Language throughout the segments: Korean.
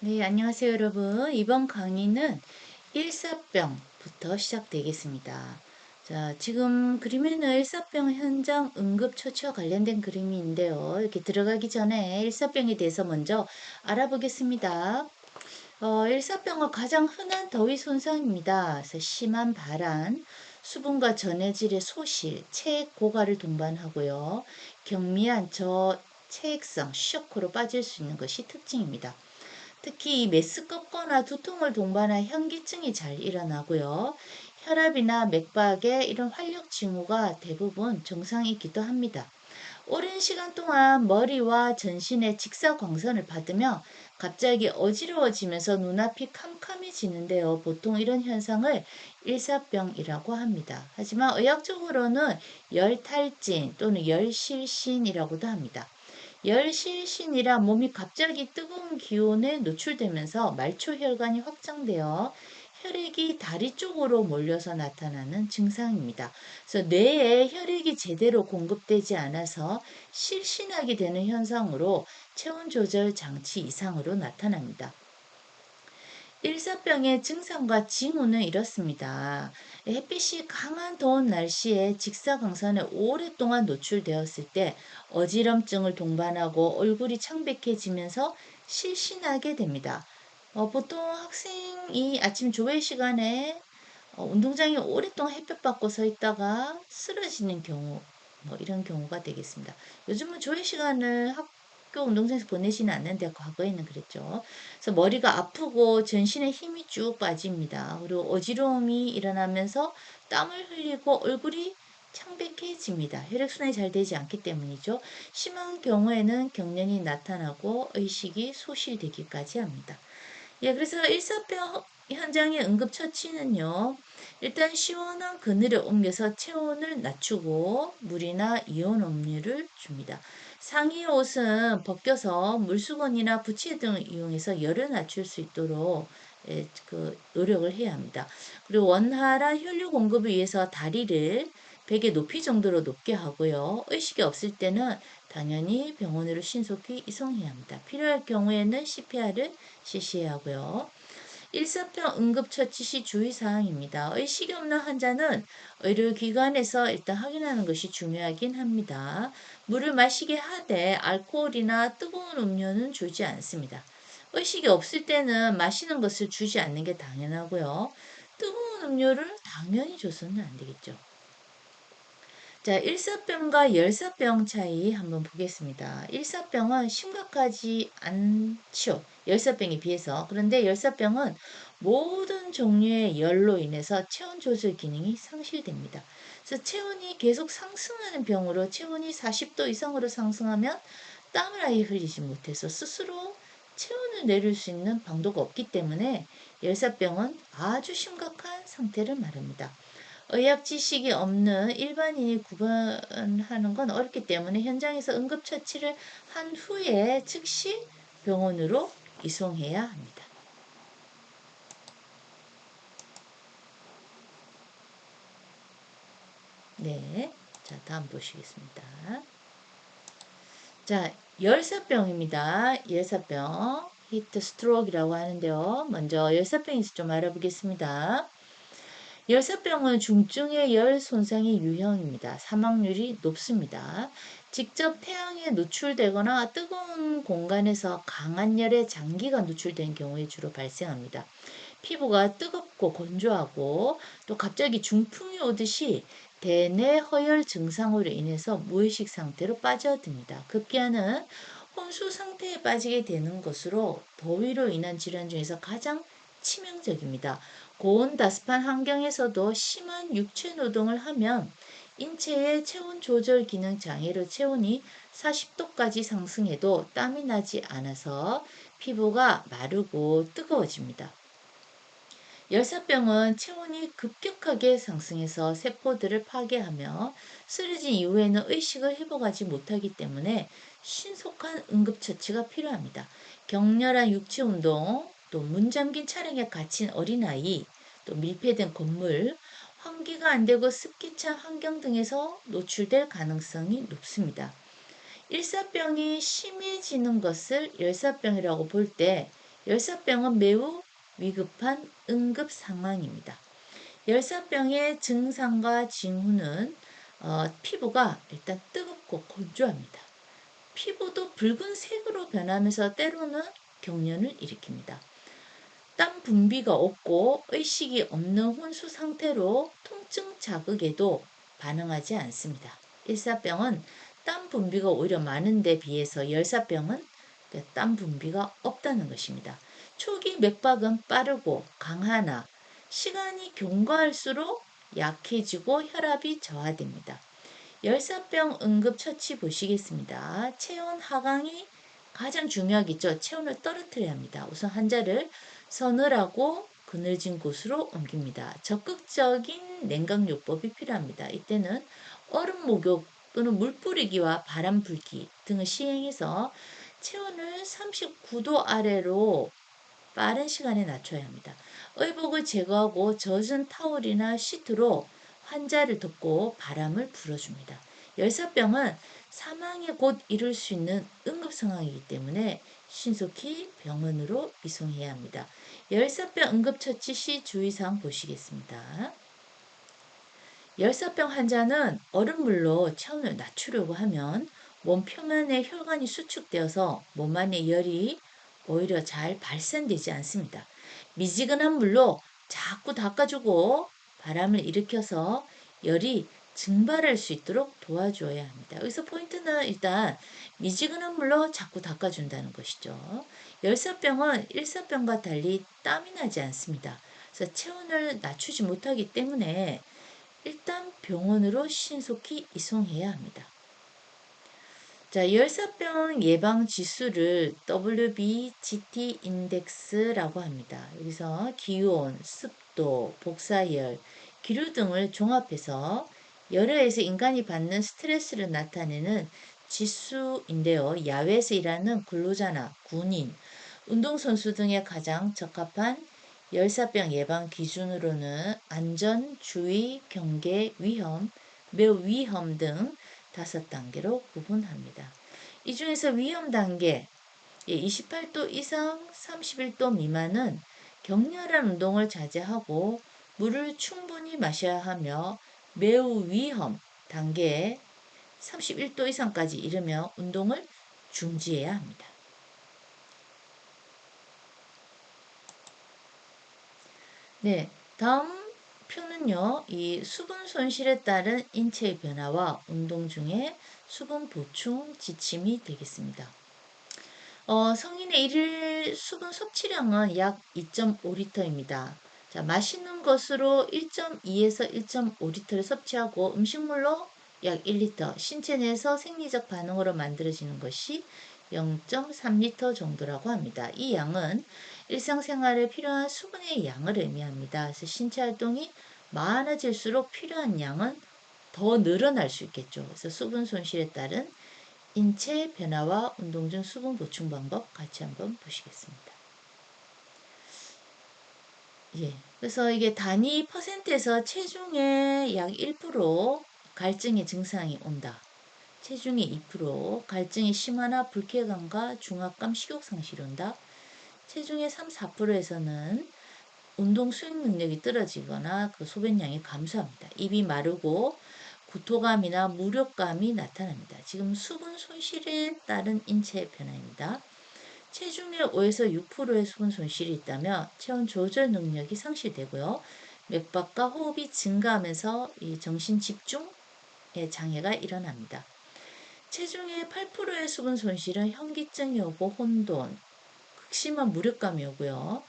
네, 안녕하세요, 여러분. 이번 강의는 일사병부터 시작되겠습니다. 자, 지금 그림에는 일사병 현장 응급처치와 관련된 그림인데요. 이렇게 들어가기 전에 일사병에 대해서 먼저 알아보겠습니다. 일사병은 가장 흔한 더위 손상입니다. 그래서 심한 발한, 수분과 전해질의 소실, 체액 고갈을 동반하고요. 경미한 저체액성 쇼크로 빠질 수 있는 것이 특징입니다. 특히 이 메스껍거나 두통을 동반한 현기증이 잘 일어나고요. 혈압이나 맥박에 이런 활력 징후가 대부분 정상이기도 합니다. 오랜 시간 동안 머리와 전신의 직사광선을 받으며 갑자기 어지러워지면서 눈앞이 캄캄해지는데요. 보통 이런 현상을 일사병이라고 합니다. 하지만 의학적으로는 열탈진 또는 열실신이라고도 합니다. 열실신이라 몸이 갑자기 뜨거운 기온에 노출되면서 말초혈관이 확장되어 혈액이 다리 쪽으로 몰려서 나타나는 증상입니다. 그래서 뇌에 혈액이 제대로 공급되지 않아서 실신하게 되는 현상으로 체온 조절 장치 이상으로 나타납니다. 일사병의 증상과 징후는 이렇습니다. 햇빛이 강한 더운 날씨에 직사광선에 오랫동안 노출되었을 때 어지럼증을 동반하고 얼굴이 창백해지면서 실신하게 됩니다. 보통 학생이 아침 조회 시간에 운동장에 오랫동안 햇볕 받고 서 있다가 쓰러지는 경우, 뭐 이런 경우가 되겠습니다. 요즘은 조회 시간을 학교 운동장에서 보내지는 않는데 과거에는 그랬죠. 그래서 머리가 아프고 전신에 힘이 쭉 빠집니다. 그리고 어지러움이 일어나면서 땀을 흘리고 얼굴이 창백해집니다. 혈액순환이 잘 되지 않기 때문이죠. 심한 경우에는 경련이 나타나고 의식이 소실되기까지 합니다. 예, 그래서 일사병 현장의 응급처치는요, 일단 시원한 그늘에 옮겨서 체온을 낮추고 물이나 이온 음료를 줍니다. 상의 옷은 벗겨서 물수건이나 부채 등을 이용해서 열을 낮출 수 있도록 노력을 해야 합니다. 그리고 원활한 혈류 공급을 위해서 다리를 베개 높이 정도로 높게 하고요. 의식이 없을 때는 당연히 병원으로 신속히 이송해야 합니다. 필요할 경우에는 CPR을 실시해야 하고요. 일사병 응급처치 시 주의사항입니다. 의식이 없는 환자는 의료기관에서 일단 확인하는 것이 중요하긴 합니다. 물을 마시게 하되 알코올이나 뜨거운 음료는 주지 않습니다. 의식이 없을 때는 마시는 것을 주지 않는 게 당연하고요. 뜨거운 음료를 당연히 줘서는 안 되겠죠. 자, 일사병과 열사병 차이 한번 보겠습니다. 일사병은 심각하지 않죠. 열사병에 비해서. 그런데 열사병은 모든 종류의 열로 인해서 체온 조절 기능이 상실됩니다. 그래서 체온이 계속 상승하는 병으로 체온이 40도 이상으로 상승하면 땀을 아예 흘리지 못해서 스스로 체온을 내릴 수 있는 방도가 없기 때문에 열사병은 아주 심각한 상태를 말합니다. 의학 지식이 없는 일반인이 구분하는 건 어렵기 때문에 현장에서 응급처치를 한 후에 즉시 병원으로 이송해야 합니다. 네. 자, 다음 보시겠습니다. 자, 열사병입니다. 열사병. 히트 스트로크라고 하는데요. 먼저 열사병에서 좀 알아보겠습니다. 열사병은 중증의 열 손상이 유형입니다. 사망률이 높습니다. 직접 태양에 노출되거나 뜨거운 공간에서 강한 열에 장기간 노출된 경우에 주로 발생합니다. 피부가 뜨겁고 건조하고 또 갑자기 중풍이 오듯이 대뇌 허열 증상으로 인해서 무의식 상태로 빠져듭니다. 급기야는 혼수 상태에 빠지게 되는 것으로 더위로 인한 질환 중에서 가장 치명적입니다. 고온다습한 환경에서도 심한 육체 노동을 하면 인체의 체온 조절 기능 장애로 체온이 40도까지 상승해도 땀이 나지 않아서 피부가 마르고 뜨거워집니다. 열사병은 체온이 급격하게 상승해서 세포들을 파괴하며 쓰러진 이후에는 의식을 회복하지 못하기 때문에 신속한 응급처치가 필요합니다. 격렬한 육체운동, 또 문 잠긴 차량에 갇힌 어린아이, 또 밀폐된 건물, 환기가 안 되고 습기 찬 환경 등에서 노출될 가능성이 높습니다. 일사병이 심해지는 것을 열사병이라고 볼 때 열사병은 매우 위급한 응급 상황입니다. 열사병의 증상과 징후는 피부가 일단 뜨겁고 건조합니다. 피부도 붉은색으로 변하면서 때로는 경련을 일으킵니다. 땀 분비가 없고 의식이 없는 혼수 상태로 통증 자극에도 반응하지 않습니다. 일사병은 땀 분비가 오히려 많은 데 비해서 열사병은 땀 분비가 없다는 것입니다. 초기 맥박은 빠르고 강하나 시간이 경과할수록 약해지고 혈압이 저하됩니다. 열사병 응급처치 보시겠습니다. 체온 하강이 가장 중요하겠죠. 체온을 떨어뜨려야 합니다. 우선 환자를 서늘하고 그늘진 곳으로 옮깁니다. 적극적인 냉각요법이 필요합니다. 이때는 얼음 목욕 또는 물 뿌리기와 바람 불기 등을 시행해서 체온을 39도 아래로 빠른 시간에 낮춰야 합니다. 의복을 제거하고 젖은 타올이나 시트로 환자를 덮고 바람을 불어줍니다. 열사병은 사망에 곧 이를 수 있는 응급 상황이기 때문에 신속히 병원으로 이송해야 합니다. 열사병 응급처치 시 주의사항 보시겠습니다. 열사병 환자는 얼음물로 체온을 낮추려고 하면 몸 표면에 혈관이 수축되어서 몸 안에 열이 오히려 잘 발산되지 않습니다. 미지근한 물로 자꾸 닦아주고 바람을 일으켜서 열이 증발할 수 있도록 도와줘야 합니다. 여기서 포인트는 일단 미지근한 물로 자꾸 닦아준다는 것이죠. 열사병은 일사병과 달리 땀이 나지 않습니다. 그래서 체온을 낮추지 못하기 때문에 일단 병원으로 신속히 이송해야 합니다. 자, 열사병 예방 지수를 WBGT 인덱스라고 합니다. 여기서 기온, 습도, 복사열, 기류 등을 종합해서 열에서 인간이 받는 스트레스를 나타내는 지수인데요. 야외에서 일하는 근로자나 군인, 운동선수 등에 가장 적합한 열사병 예방 기준으로는 안전, 주의, 경계, 위험, 매우 위험 등 5단계로 구분합니다. 이 중에서 위험 단계 28도 이상 31도 미만은 격렬한 운동을 자제하고 물을 충분히 마셔야 하며 매우 위험 단계에 31도 이상까지 이르며 운동을 중지해야 합니다. 네, 다음 표는요, 이 수분 손실에 따른 인체의 변화와 운동 중에 수분 보충 지침이 되겠습니다. 성인의 일일 수분 섭취량은 약 2.5리터입니다. 자, 마시는 것으로 1.2에서 1.5리터를 섭취하고 음식물로 약 1리터, 신체 내에서 생리적 반응으로 만들어지는 것이 0.3리터 정도라고 합니다. 이 양은 일상생활에 필요한 수분의 양을 의미합니다. 그래서 신체 활동이 많아질수록 필요한 양은 더 늘어날 수 있겠죠. 그래서 수분 손실에 따른 인체 변화와 운동 중 수분 보충 방법 같이 한번 보시겠습니다. 예. 그래서 이게 단위 퍼센트에서 체중의 약 1% 갈증의 증상이 온다. 체중의 2% 갈증이 심하나 불쾌감과 중압감, 식욕 상실이 온다. 체중의 3, 4%에서는 운동 수행 능력이 떨어지거나 그 소변량이 감소합니다. 입이 마르고 구토감이나 무력감이 나타납니다. 지금 수분 손실에 따른 인체 변화입니다. 체중의 5에서 6%의 수분 손실이 있다면 체온 조절 능력이 상실되고요. 맥박과 호흡이 증가하면서 이 정신 집중의 장애가 일어납니다. 체중의 8%의 수분 손실은 현기증이 오고 혼돈, 극심한 무력감이 오고요.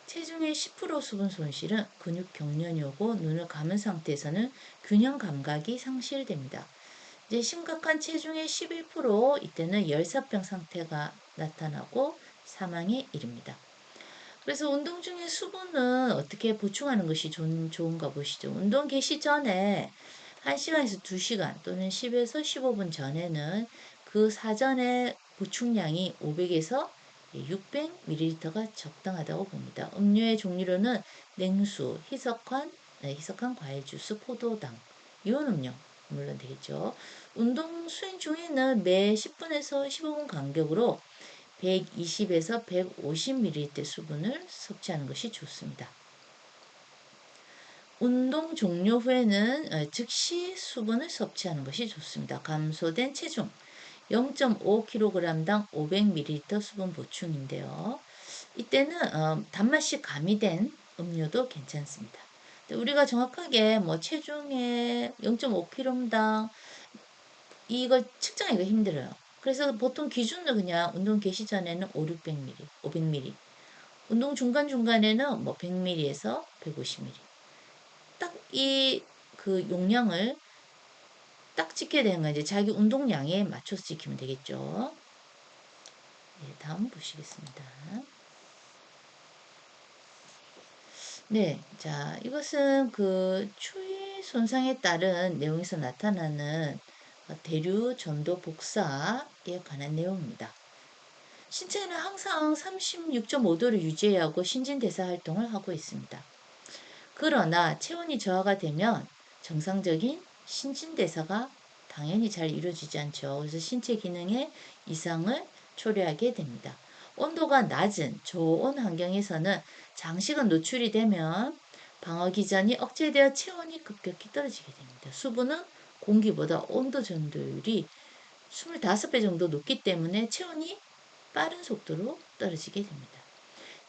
체중의 10% 수분 손실은 근육 경련이 오고 눈을 감은 상태에서는 균형 감각이 상실됩니다. 이제 심각한 체중의 11% 이때는 열사병 상태가 나타나고 사망에 이릅니다. 그래서 운동 중에 수분은 어떻게 보충하는 것이 좋은가 보시죠. 운동 개시 전에 1시간에서 2시간 또는 10에서 15분 전에는 그 사전에 보충량이 500에서 600ml가 적당하다고 봅니다. 음료의 종류로는 냉수, 희석한 과일 주스, 포도당, 이온 음료 물론 되겠죠. 운동 수행 중에는 매 10분에서 15분 간격으로 120에서 150ml 수분을 섭취하는 것이 좋습니다. 운동 종료 후에는 즉시 수분을 섭취하는 것이 좋습니다. 감소된 체중 0.5kg당 500ml 수분 보충인데요. 이때는 단맛이 가미된 음료도 괜찮습니다. 우리가 정확하게 뭐 체중의 0.5kg당 이걸 측정하기가 힘들어요. 그래서 보통 기준으로 그냥 운동 개시 전에는 5, 600ml, 500ml, 운동 중간중간에는 뭐 100ml에서 150ml. 딱 이 그 용량을 딱 지켜야 되는 건 이제 자기 운동량에 맞춰서 지키면 되겠죠. 네, 다음 보시겠습니다. 네, 자, 이것은 그 추위 손상에 따른 내용에서 나타나는 대류, 전도, 복사에 관한 내용입니다. 신체는 항상 36.5도를 유지해야 하고 신진대사 활동을 하고 있습니다. 그러나 체온이 저하가 되면 정상적인 신진대사가 당연히 잘 이루어지지 않죠. 그래서 신체 기능에 이상을 초래하게 됩니다. 온도가 낮은 저온 환경에서는 장시간 노출이 되면 방어 기전이 억제되어 체온이 급격히 떨어지게 됩니다. 수분은 공기보다 온도 전도율이 25배 정도 높기 때문에 체온이 빠른 속도로 떨어지게 됩니다.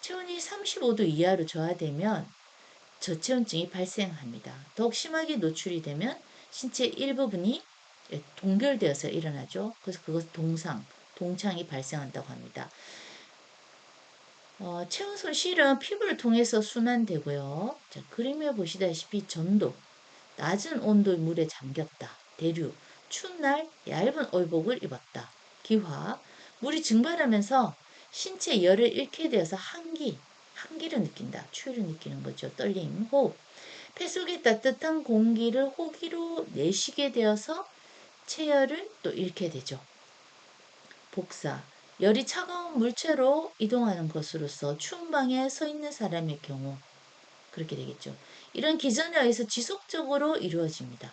체온이 35도 이하로 저하되면 저체온증이 발생합니다. 더욱 심하게 노출이 되면 신체 일부분이 동결되어서 일어나죠. 그래서 그것을 동창이 발생한다고 합니다. 체온 손실은 피부를 통해서 순환되고요. 자, 그림에 보시다시피 전도, 낮은 온도의 물에 잠겼다. 대류, 추운 날 얇은 의복을 입었다. 기화, 물이 증발하면서 신체 열을 잃게 되어서 한기를 느낀다. 추위를 느끼는 거죠. 떨림, 호흡. 폐 속에 따뜻한 공기를 호기로 내쉬게 되어서 체열을 또 잃게 되죠. 복사. 열이 차가운 물체로 이동하는 것으로서 추운 방에 서 있는 사람의 경우 그렇게 되겠죠. 이런 기전에 의해서 지속적으로 이루어집니다.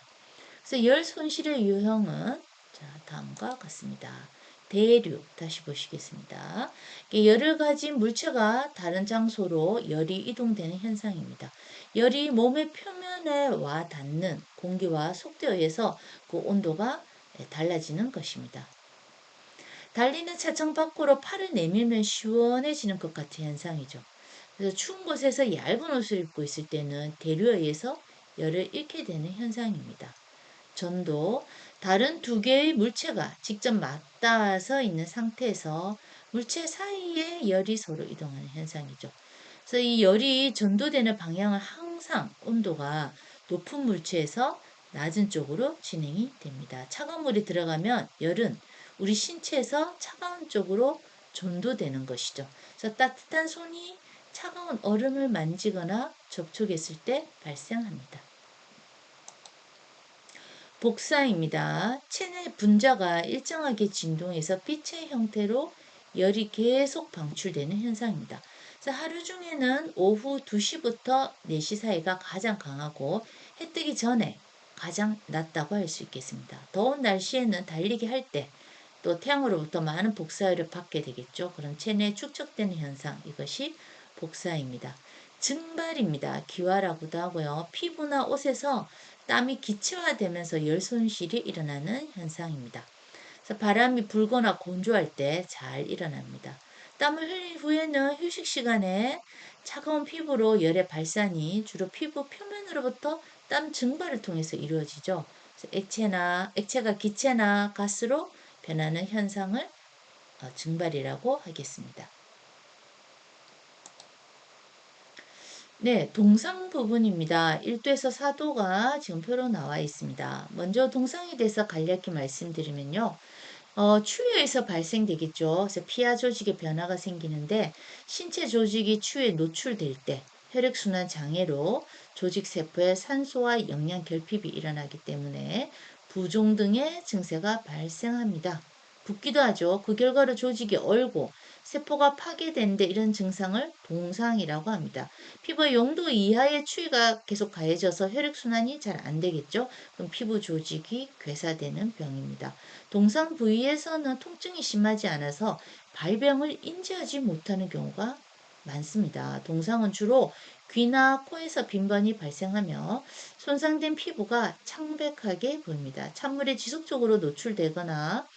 그래서 열 손실의 유형은 자, 다음과 같습니다. 대류 다시 보시겠습니다. 열을 가진 물체가 다른 장소로 열이 이동되는 현상입니다. 열이 몸의 표면에 와 닿는 공기와 속도에 의해서 그 온도가 달라지는 것입니다. 달리는 차창 밖으로 팔을 내밀면 시원해지는 것 같은 현상이죠. 그래서 추운 곳에서 얇은 옷을 입고 있을 때는 대류에 의해서 열을 잃게 되는 현상입니다. 전도, 다른 두 개의 물체가 직접 맞닿아서 있는 상태에서 물체 사이에 열이 서로 이동하는 현상이죠. 그래서 이 열이 전도되는 방향은 항상 온도가 높은 물체에서 낮은 쪽으로 진행이 됩니다. 차가운 물이 들어가면 열은 우리 신체에서 차가운 쪽으로 전도되는 것이죠. 그래서 따뜻한 손이 차가운 얼음을 만지거나 접촉했을 때 발생합니다. 복사입니다. 체내 분자가 일정하게 진동해서 빛의 형태로 열이 계속 방출되는 현상입니다. 하루 중에는 오후 2시부터 4시 사이가 가장 강하고 해 뜨기 전에 가장 낮다고 할 수 있겠습니다. 더운 날씨에는 달리기 할 때 또 태양으로부터 많은 복사열을 받게 되겠죠. 그럼 체내에 축적되는 현상, 이것이 복사입니다. 증발입니다. 기화라고도 하고요. 피부나 옷에서 땀이 기체화되면서 열 손실이 일어나는 현상입니다. 그래서 바람이 불거나 건조할 때 잘 일어납니다. 땀을 흘린 후에는 휴식 시간에 차가운 피부로 열의 발산이 주로 피부 표면으로부터 땀 증발을 통해서 이루어지죠. 액체가 기체나 가스로 변하는 현상을 증발이라고 하겠습니다. 네, 동상 부분입니다. 1도에서 4도가 지금 표로 나와 있습니다. 먼저 동상에 대해서 간략히 말씀드리면요. 추위에서 발생되겠죠. 그래서 피하 조직의 변화가 생기는데 신체 조직이 추위에 노출될 때 혈액순환 장애로 조직 세포에 산소와 영양 결핍이 일어나기 때문에 부종 등의 증세가 발생합니다. 붓기도 하죠. 그 결과로 조직이 얼고 세포가 파괴되는데 이런 증상을 동상이라고 합니다. 피부의 0도 이하의 추위가 계속 가해져서 혈액순환이 잘 안 되겠죠. 그럼 피부 조직이 괴사되는 병입니다. 동상 부위에서는 통증이 심하지 않아서 발병을 인지하지 못하는 경우가 많습니다. 동상은 주로 귀나 코에서 빈번히 발생하며 손상된 피부가 창백하게 보입니다. 찬물에 지속적으로 노출되거나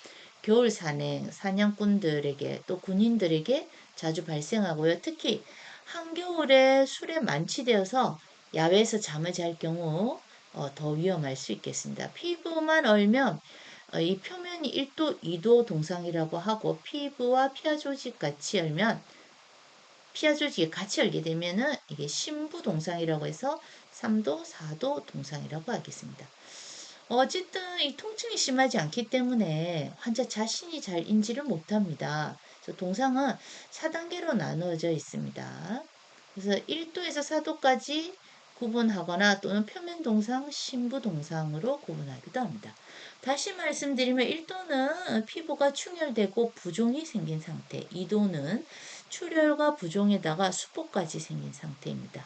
겨울 산행, 사냥꾼들에게 또 군인들에게 자주 발생하고요. 특히 한겨울에 술에 만취되어서 야외에서 잠을 잘 경우 더 위험할 수 있겠습니다. 피부만 얼면 이 표면이 1도, 2도 동상이라고 하고 피부와 피하 조직 같이 열면 피하 조직이 같이 열게 되면은 이게 심부 동상이라고 해서 3도, 4도 동상이라고 하겠습니다. 어쨌든 이 통증이 심하지 않기 때문에 환자 자신이 잘 인지를 못합니다. 그래서 동상은 4단계로 나누어져 있습니다. 그래서 1도에서 4도까지 구분하거나 또는 표면 동상, 심부 동상으로 구분하기도 합니다. 다시 말씀드리면 1도는 피부가 충혈되고 부종이 생긴 상태, 2도는 출혈과 부종에다가 수포까지 생긴 상태입니다.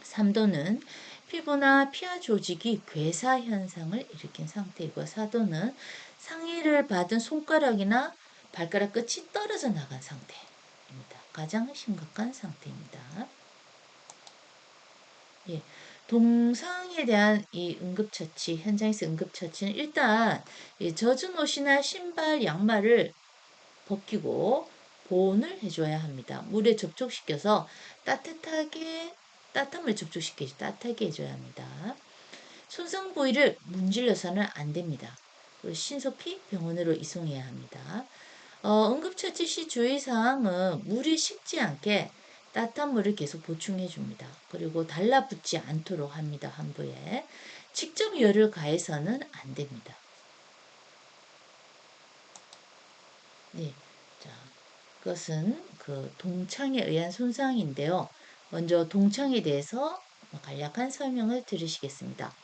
3도는 피부나 피하 조직이 괴사 현상을 일으킨 상태이고 4도는 상해를 받은 손가락이나 발가락 끝이 떨어져 나간 상태입니다. 가장 심각한 상태입니다. 예, 동상에 대한 이 응급처치, 현장에서 응급처치는 일단 젖은 옷이나 신발, 양말을 벗기고 보온을 해줘야 합니다. 물에 접촉시켜서 따뜻한 물 접촉시켜서 따뜻하게 해줘야 합니다. 손상 부위를 문질러서는 안 됩니다. 신속히 병원으로 이송해야 합니다. 응급처치 시 주의사항은 물이 식지 않게 따뜻한 물을 계속 보충해 줍니다. 그리고 달라붙지 않도록 합니다. 환부에. 직접 열을 가해서는 안 됩니다. 네. 자, 그것은 그 동창에 의한 손상인데요. 먼저 동창에 대해서 간략한 설명을 들으시겠습니다.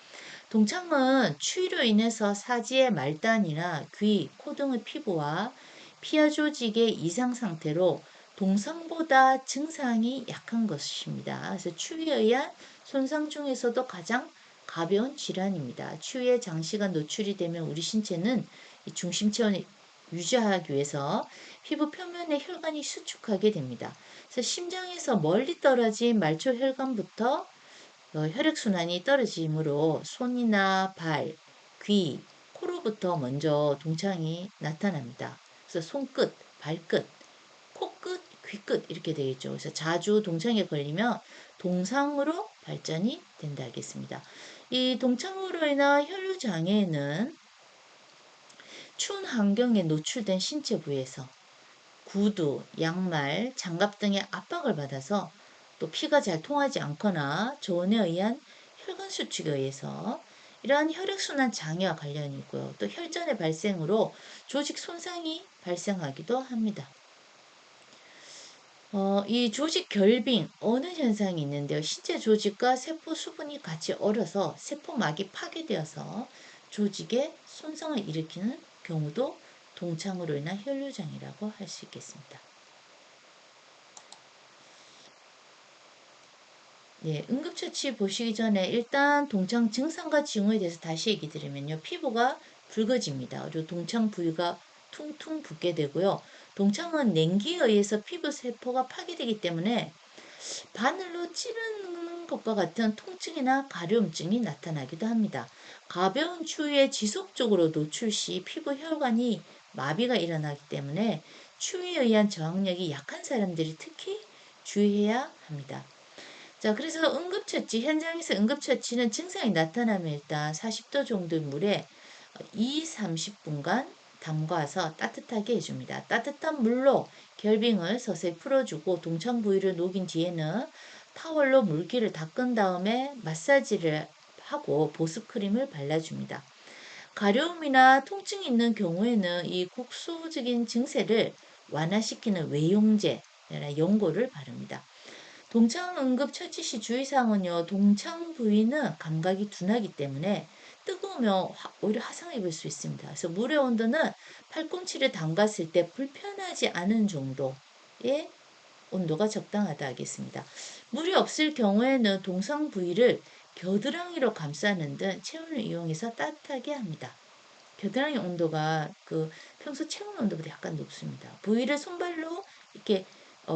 동창은 추위로 인해서 사지의 말단이나 귀, 코 등의 피부와 피하 조직의 이상 상태로 동상보다 증상이 약한 것입니다. 그래서 추위에 의한 손상 중에서도 가장 가벼운 질환입니다. 추위에 장시간 노출이 되면 우리 신체는 중심 체온을 유지하기 위해서 피부 표면의 혈관이 수축하게 됩니다. 그래서 심장에서 멀리 떨어진 말초 혈관부터 혈액순환이 떨어지므로 손이나 발, 귀, 코로부터 먼저 동창이 나타납니다. 그래서 손끝, 발끝, 코끝, 귀끝 이렇게 되겠죠. 그래서 자주 동창에 걸리면 동상으로 발전이 된다 하겠습니다. 이 동창으로 인한 혈류 장애는 추운 환경에 노출된 신체 부위에서 구두, 양말, 장갑 등의 압박을 받아서 또 피가 잘 통하지 않거나 저온에 의한 혈관 수축에 의해서 이러한 혈액순환 장애와 관련이 있고요. 또 혈전의 발생으로 조직 손상이 발생하기도 합니다. 이 조직 결빙, 어느 현상이 있는데요. 신체 조직과 세포 수분이 같이 얼어서 세포막이 파괴되어서 조직에 손상을 일으키는 경우도 동창으로 인한 혈류장애라고 할 수 있겠습니다. 네, 응급처치 보시기 전에 일단 동창 증상과 징후에 대해서 다시 얘기 드리면요. 피부가 붉어집니다. 그리고 동창 부위가 퉁퉁 붓게 되고요. 동창은 냉기에 의해서 피부 세포가 파괴되기 때문에 바늘로 찌르는 것과 같은 통증이나 가려움증이 나타나기도 합니다. 가벼운 추위에 지속적으로 노출 시 피부 혈관이 마비가 일어나기 때문에 추위에 의한 저항력이 약한 사람들이 특히 주의해야 합니다. 자, 그래서 응급처치, 현장에서 응급처치는 증상이 나타나면 일단 40도 정도의 물에 2, 30분간 담가서 따뜻하게 해줍니다. 따뜻한 물로 결빙을 서서히 풀어주고 동창 부위를 녹인 뒤에는 타월로 물기를 닦은 다음에 마사지를 하고 보습크림을 발라줍니다. 가려움이나 통증이 있는 경우에는 이 국소적인 증세를 완화시키는 외용제, 연고를 바릅니다. 동창 응급 처치 시 주의사항은요. 동창 부위는 감각이 둔하기 때문에 뜨거우면 오히려 화상 입을 수 있습니다. 그래서 물의 온도는 팔꿈치를 담갔을 때 불편하지 않은 정도의 온도가 적당하다 하겠습니다. 물이 없을 경우에는 동상 부위를 겨드랑이로 감싸는 등 체온을 이용해서 따뜻하게 합니다. 겨드랑이 온도가 평소 체온 온도보다 약간 높습니다. 부위를 손발로 이렇게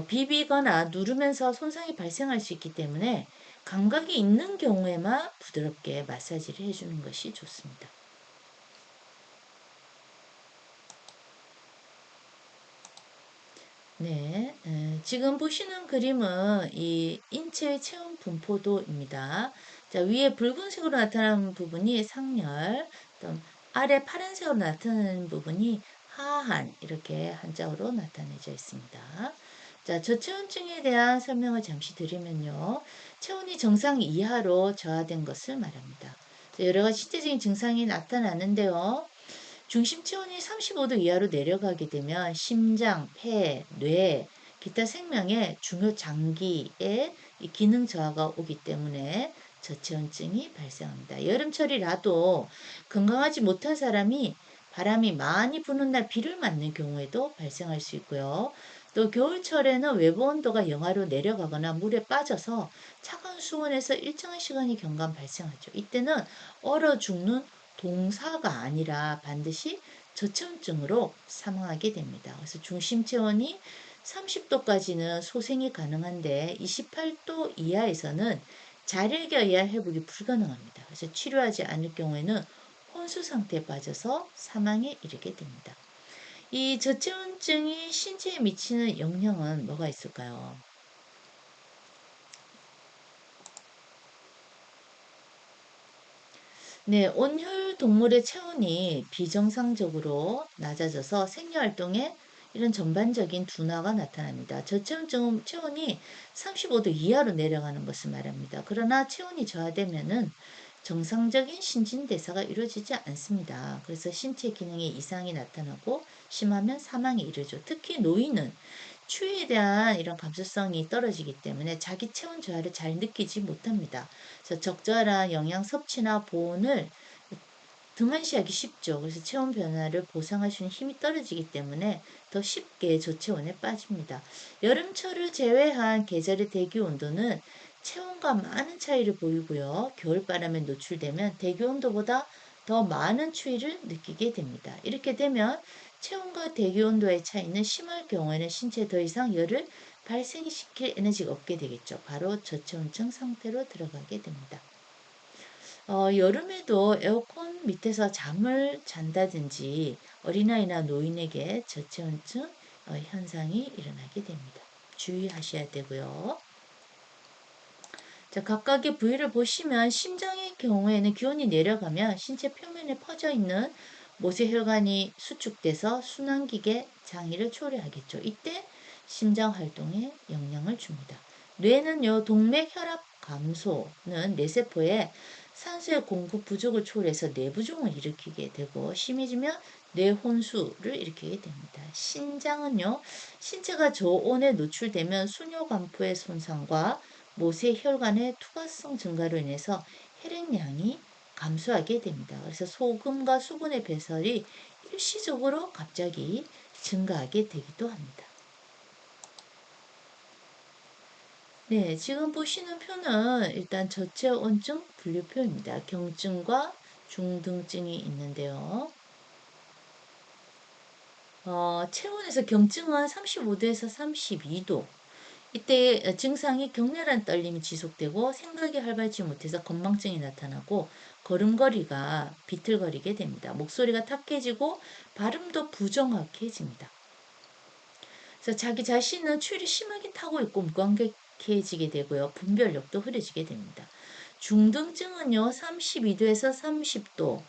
비비거나 누르면서 손상이 발생할 수 있기 때문에 감각이 있는 경우에만 부드럽게 마사지를 해주는 것이 좋습니다. 네, 지금 보시는 그림은 이 인체의 체온 분포도입니다. 자, 위에 붉은색으로 나타나는 부분이 상열, 또 아래 파란색으로 나타나는 부분이 하한, 이렇게 한자어로 나타내져 있습니다. 자, 저체온증에 대한 설명을 잠시 드리면요. 체온이 정상 이하로 저하된 것을 말합니다. 자, 여러 가지 신체적인 증상이 나타나는데요. 중심 체온이 35도 이하로 내려가게 되면 심장, 폐, 뇌, 기타 생명의 중요 장기에 기능 저하가 오기 때문에 저체온증이 발생합니다. 여름철이라도 건강하지 못한 사람이 바람이 많이 부는 날 비를 맞는 경우에도 발생할 수 있고요. 또 겨울철에는 외부 온도가 영하로 내려가거나 물에 빠져서 차가운 수온에서 일정한 시간이 경감 발생하죠. 이때는 얼어 죽는 동사가 아니라 반드시 저체온증으로 사망하게 됩니다. 그래서 중심 체온이 30도까지는 소생이 가능한데 28도 이하에서는 자력에 의한 회복이 불가능합니다. 그래서 치료하지 않을 경우에는 혼수 상태에 빠져서 사망에 이르게 됩니다. 이 저체온증이 신체에 미치는 영향은 뭐가 있을까요? 네, 온혈 동물의 체온이 비정상적으로 낮아져서 생리활동에 이런 전반적인 둔화가 나타납니다. 저체온증은 체온이 35도 이하로 내려가는 것을 말합니다. 그러나 체온이 저하되면은 정상적인 신진대사가 이루어지지 않습니다. 그래서 신체 기능에 이상이 나타나고 심하면 사망에 이르죠. 특히 노인은 추위에 대한 이런 감수성이 떨어지기 때문에 자기 체온 저하를 잘 느끼지 못합니다. 그래서 적절한 영양 섭취나 보온을 등한시하기 쉽죠. 그래서 체온 변화를 보상할 수 있는 힘이 떨어지기 때문에 더 쉽게 저체온에 빠집니다. 여름철을 제외한 계절의 대기 온도는 체온과 많은 차이를 보이고요. 겨울바람에 노출되면 대기 온도보다 더 많은 추위를 느끼게 됩니다. 이렇게 되면 체온과 대기 온도의 차이는 심할 경우에는 신체에 더 이상 열을 발생시킬 에너지가 없게 되겠죠. 바로 저체온증 상태로 들어가게 됩니다. 여름에도 에어컨 밑에서 잠을 잔다든지 어린아이나 노인에게 저체온증 현상이 일어나게 됩니다. 주의하셔야 되고요. 자, 각각의 부위를 보시면 심장의 경우에는 기온이 내려가면 신체 표면에 퍼져 있는 모세혈관이 수축돼서 순환기계 장애를 초래하겠죠. 이때 심장 활동에 영향을 줍니다. 뇌는요, 동맥 혈압 감소는 뇌세포에 산소의 공급 부족을 초래해서 뇌부종을 일으키게 되고 심해지면 뇌혼수를 일으키게 됩니다. 신장은요, 신체가 저온에 노출되면 순뇨관포의 손상과 모세 혈관의 투과성 증가로 인해서 혈액량이 감소하게 됩니다. 그래서 소금과 수분의 배설이 일시적으로 갑자기 증가하게 되기도 합니다. 네, 지금 보시는 표는 일단 저체온증 분류표입니다. 경증과 중등증이 있는데요. 체온에서 경증은 35도에서 32도. 이때 증상이 격렬한 떨림이 지속되고 생각이 활발치 못해서 건망증이 나타나고 걸음걸이가 비틀거리게 됩니다. 목소리가 탁해지고 발음도 부정확해집니다. 그래서 자기 자신은 추위를 심하게 타고 있고 무감각해지게 되고요. 분별력도 흐려지게 됩니다. 중등증은요, 32도에서 30도,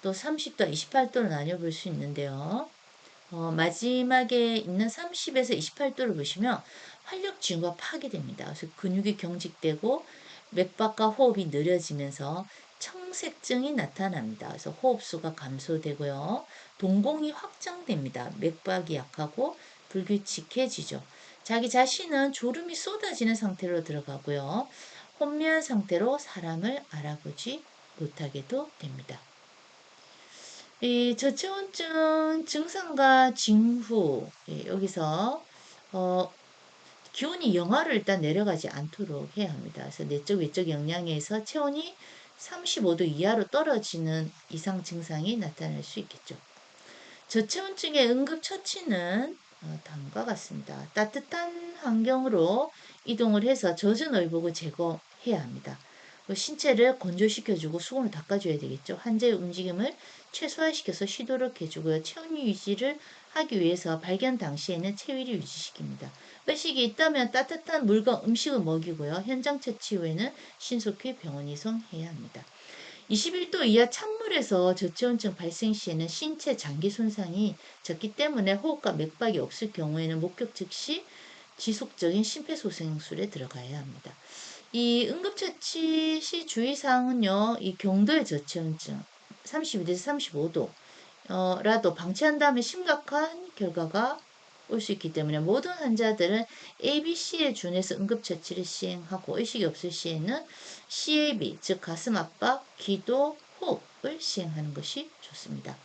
또 30도, 28도로 나뉘어 볼 수 있는데요. 마지막에 있는 30에서 28도를 보시면 활력 쥐가 파괴됩니다. 그래서 근육이 경직되고 맥박과 호흡이 느려지면서 청색증이 나타납니다. 그래서 호흡수가 감소되고요. 동공이 확장됩니다. 맥박이 약하고 불규칙해지죠. 자기 자신은 졸음이 쏟아지는 상태로 들어가고요. 혼미한 상태로 사람을 알아보지 못하게도 됩니다. 이 저체온증 증상과 징후, 예, 여기서 어, 기온이 영하로 일단 내려가지 않도록 해야 합니다. 그래서 내적 외적 영향에 의해서 체온이 35도 이하로 떨어지는 이상 증상이 나타날 수 있겠죠. 저체온증의 응급처치는 다음과 같습니다. 따뜻한 환경으로 이동을 해서 젖은 의복을 제거해야 합니다. 신체를 건조시켜주고 수건을 닦아줘야 되겠죠. 환자의 움직임을 최소화시켜서 쉬도록 해주고요. 체온 유지를 하기 위해서 발견 당시에는 체위를 유지시킵니다. 의식이 있다면 따뜻한 물과 음식을 먹이고요. 현장 처치 후에는 신속히 병원 이송해야 합니다. 21도 이하 찬물에서 저체온증 발생 시에는 신체 장기 손상이 적기 때문에 호흡과 맥박이 없을 경우에는 목격 즉시 지속적인 심폐소생술에 들어가야 합니다. 이 응급처치 시 주의사항은요, 이 경도의 저체온증 32도에서 35도 라도 방치한다면 심각한 결과가 올 수 있기 때문에 모든 환자들은 ABC에 준해서 응급처치를 시행하고 의식이 없을 시에는 CAB, 즉 가슴 압박, 기도, 호흡을 시행하는 것이 좋습니다.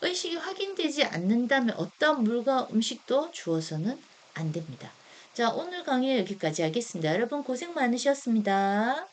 의식이 확인되지 않는다면 어떤 물과 음식도 주어서는 안 됩니다. 자, 오늘 강의 여기까지 하겠습니다. 여러분 고생 많으셨습니다.